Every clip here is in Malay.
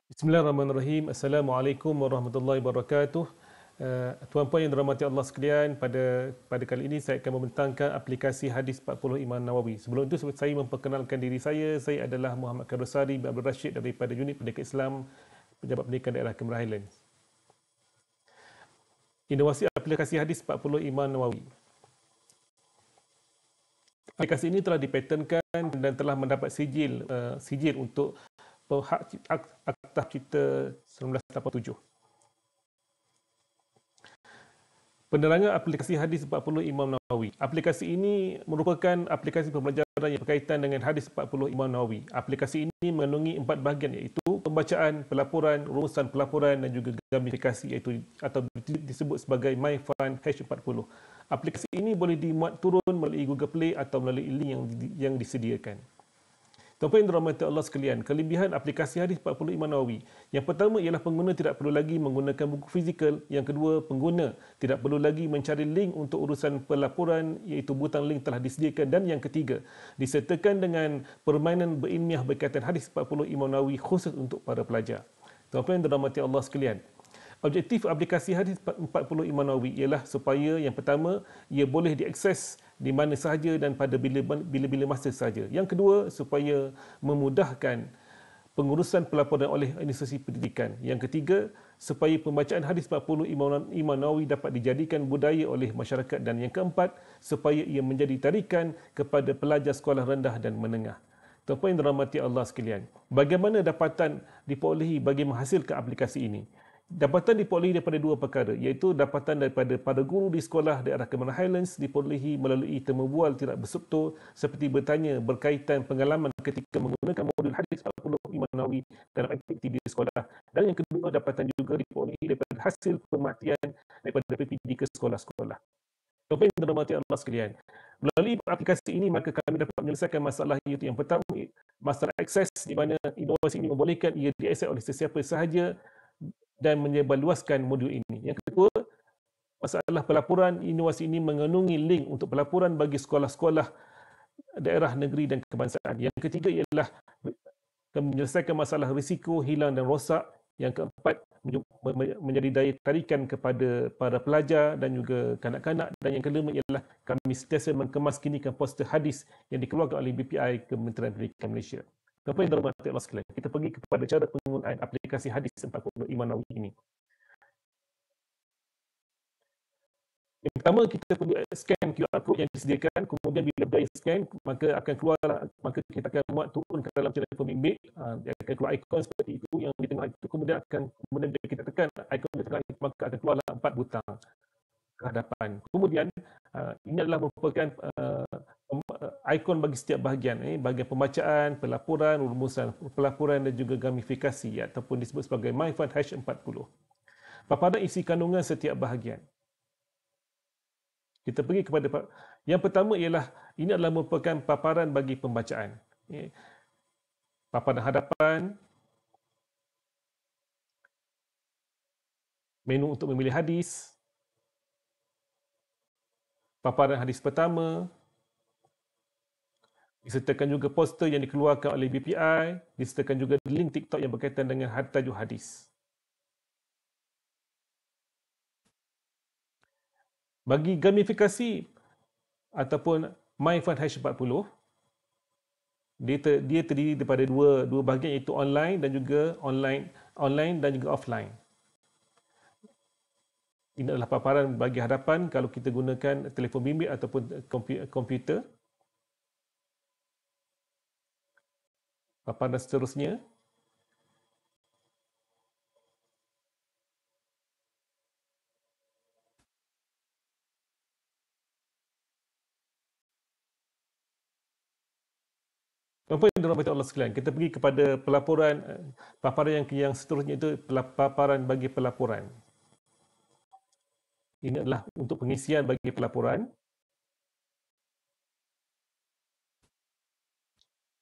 Bismillahirrahmanirrahim. Assalamualaikum warahmatullahi wabarakatuh. Tuan-puan yang dirahmati Allah sekalian, pada kali ini saya akan membentangkan aplikasi hadis 40 Imam Nawawi. Sebelum itu saya memperkenalkan diri saya. Saya adalah Muhammad Karosari bin Abdul Rashid daripada Unit Pendidikan Islam Pejabat Pendidikan Daerah Cameron Highlands. Inovasi aplikasi hadis 40 Imam Nawawi. Aplikasi ini telah dipatenkan dan telah mendapat sijil untuk hak Akta Cipta 1987. Penerangan aplikasi hadis 40 Imam Nawawi. Aplikasi ini merupakan aplikasi pembelajaran yang berkaitan dengan hadis 40 Imam Nawawi. Aplikasi ini mengandungi 4 bahagian, iaitu pembacaan, pelaporan, rumusan pelaporan dan juga gamifikasi, iaitu atau disebut sebagai MyFun H40. Aplikasi ini boleh dimuat turun melalui Google Play atau melalui link yang disediakan. Tuan-puan yang dirahmati Allah sekalian, kelebihan aplikasi hadis 40 Imam Nawawi. Yang pertama ialah pengguna tidak perlu lagi menggunakan buku fizikal. Yang kedua, pengguna tidak perlu lagi mencari link untuk urusan pelaporan, iaitu butang link telah disediakan. Dan yang ketiga, disertakan dengan permainan berilmiah berkaitan hadis 40 Imam Nawawi khusus untuk para pelajar. Tuan-puan yang dirahmati Allah sekalian, objektif aplikasi hadis 40 Imam Nawawi ialah supaya yang pertama, ia boleh diakses di mana sahaja dan pada bila-bila masa sahaja. Yang kedua, supaya memudahkan pengurusan pelaporan oleh institusi pendidikan. Yang ketiga, supaya pembacaan hadis 40 Imam Nawawi dapat dijadikan budaya oleh masyarakat. Dan yang keempat, supaya ia menjadi tarikan kepada pelajar sekolah rendah dan menengah. Tuan-puan yang dirahmati Allah sekalian, bagaimana dapatan diperolehi bagi menghasilkan aplikasi ini? Dapatan diperolehi daripada dua perkara, iaitu dapatan daripada para guru di sekolah daerah Cameron Highlands diperolehi melalui temu bual tidak bersubtur seperti bertanya berkaitan pengalaman ketika menggunakan modul hadis 40 Imam Nawawi dalam aktiviti di sekolah. Dan yang kedua, dapatan juga diperolehi daripada hasil pemerhatian daripada PPD ke sekolah-sekolah. Tuan-puan yang dirahmati Allah sekalian, melalui aplikasi ini maka kami dapat menyelesaikan masalah, iaitu yang pertama, masalah akses, di mana inovasi ini membolehkan ia diakses oleh sesiapa sahaja dan menyebarluaskan modul ini. Yang kedua, masalah pelaporan, inovasi ini mengandungi link untuk pelaporan bagi sekolah-sekolah daerah negeri dan kebangsaan. Yang ketiga ialah menyelesaikan masalah risiko hilang dan rosak. Yang keempat, menjadi daya tarikan kepada para pelajar dan juga kanak-kanak. Dan yang kelima ialah kami sentiasa menggemaskinikan poster hadis yang dikeluarkan oleh BPI Kementerian Pendidikan Malaysia. Tuan-puan yang dirahmati Allah sekalian, kita pergi kepada cara penggunaan aplikasi hadis 40 Imam Nawawi ini. Yang pertama, kita perlu scan QR code yang disediakan. Kemudian bila dah scan, maka akan keluar, maka kita akan muat turun ke dalam telefon bimbit. Dia akan keluar ikon seperti itu yang di tengah itu. Kemudian bila kita tekan ikon di tengah itu, maka akan keluar 4 butang ke hadapan. Kemudian ini adalah merupakan ikon bagi setiap bahagian, bahagian pembacaan, pelaporan, rumusan pelaporan dan juga gamifikasi, ataupun disebut sebagai MyFun H40. Paparan isi kandungan setiap bahagian. Kita pergi kepada yang pertama ialah ini adalah merupakan paparan bagi pembacaan. Paparan hadapan, menu untuk memilih hadis, paparan hadis pertama, disertakan juga poster yang dikeluarkan oleh BPI, disertakan juga link TikTok yang berkaitan dengan tajuk hadis. Bagi gamifikasi ataupun MyFun H40, dia terdiri daripada dua bahagian, iaitu online dan juga offline. Ini adalah paparan bagi hadapan kalau kita gunakan telefon bimbit ataupun komputer. Paparan seterusnya, tuan-puan yang dirahmati Allah sekalian, kita pergi kepada paparan yang seterusnya, itu paparan bagi pelaporan. Ini adalah untuk pengisian bagi pelaporan.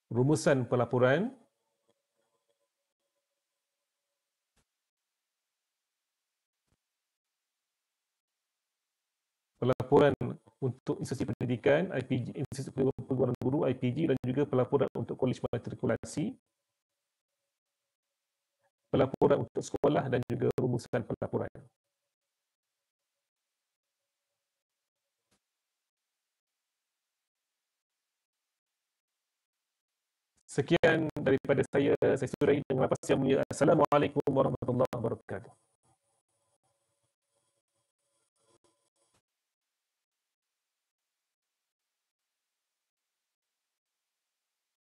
Rumusan pelaporan. Pelaporan untuk institusi pendidikan, IPG, institusi perguruan guru, IPG, dan juga pelaporan untuk kolej matrikulasi. pelaporan untuk sekolah dan juga rumusan pelaporan. Sekian daripada saya Suraini dengan lapas yang mulia. Assalamualaikum warahmatullahi wabarakatuh.